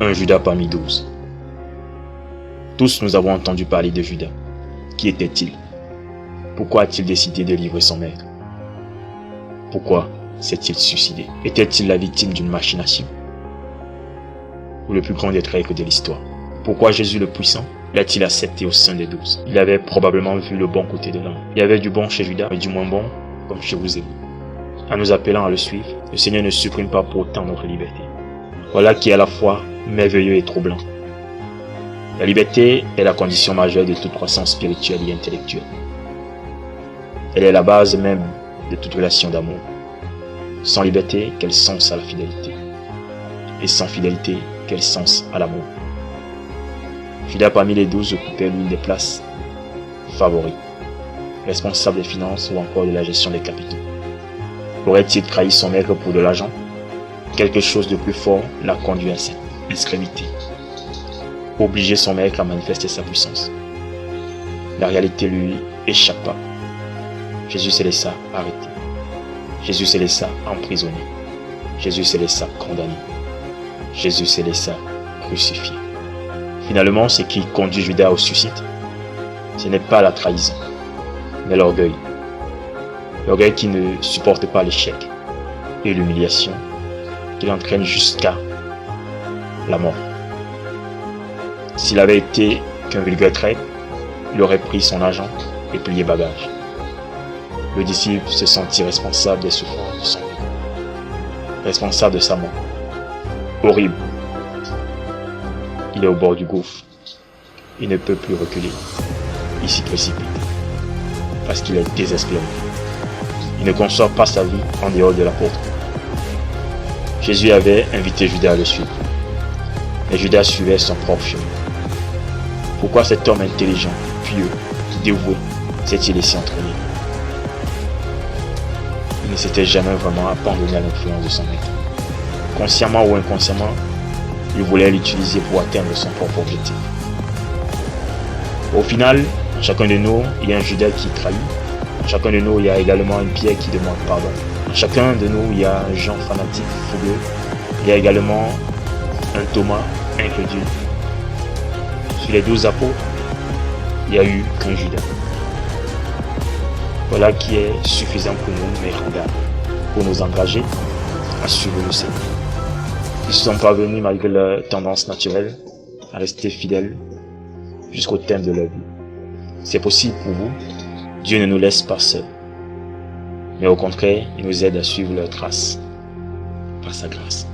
Un Judas parmi 12. Tous nous avons entendu parler de Judas. Qui était-il? Pourquoi a-t-il décidé de livrer son maître? Pourquoi s'est-il suicidé? Était-il la victime d'une machination? Ou le plus grand des traîtres de l'histoire? Pourquoi Jésus le puissant l'a-t-il accepté au sein des 12? Il avait probablement vu le bon côté de l'homme. Il y avait du bon chez Judas, mais du moins bon comme chez vous et vous. En nous appelant à le suivre, le Seigneur ne supprime pas pour autant notre liberté. Voilà qui est à la fois merveilleux et troublant. La liberté est la condition majeure de toute croissance spirituelle et intellectuelle. Elle est la base même de toute relation d'amour. Sans liberté, quel sens à la fidélité? Et sans fidélité, quel sens à l'amour? Judas parmi les 12 occupait l'une des places favoris, responsable des finances ou encore de la gestion des capitaux. Aurait-il trahi son maître pour de l'argent? Quelque chose de plus fort l'a conduit à cette esclavité. Obliger son maître à manifester sa puissance. La réalité lui échappa. Jésus se laissa arrêter. Jésus se laissa emprisonner. Jésus se laissa condamner. Jésus se laissa crucifier. Finalement, ce qui conduit Judas au suicide, ce n'est pas la trahison, mais l'orgueil. L'orgueil qui ne supporte pas l'échec et l'humiliation, qui l'entraîne jusqu'à la mort. S'il avait été qu'un vulgaire traître, il aurait pris son argent et plié bagage. Le disciple se sentit responsable des souffrances de son maître, responsable de sa mort. Horrible. Il est au bord du gouffre. Il ne peut plus reculer. Il s'y précipite. Parce qu'il est désespéré. Il ne conçoit pas sa vie en dehors de l'apôtre. Jésus avait invité Judas à le suivre. Mais Judas suivait son propre chemin. Pourquoi cet homme intelligent, pieux, dévoué, s'est-il laissé entraîner? Il ne s'était jamais vraiment abandonné à l'influence de son maître. Consciemment ou inconsciemment, il voulait l'utiliser pour atteindre son propre objectif. Au final, en chacun de nous, il y a un Judas qui trahit. En chacun de nous, il y a également un Pierre qui demande pardon. En chacun de nous, il y a un Jean fanatique, fougueux. Il y a également un Thomas incrédule. Sur les 12 apôtres, il n'y a eu qu'un Judas. Voilà qui est suffisant pour nous, mes regards, pour nous engager à suivre le Seigneur. Ils sont parvenus, malgré leur tendance naturelle, à rester fidèles jusqu'au terme de leur vie. C'est possible pour vous. Dieu ne nous laisse pas seuls. Mais au contraire, il nous aide à suivre leurs traces par sa grâce.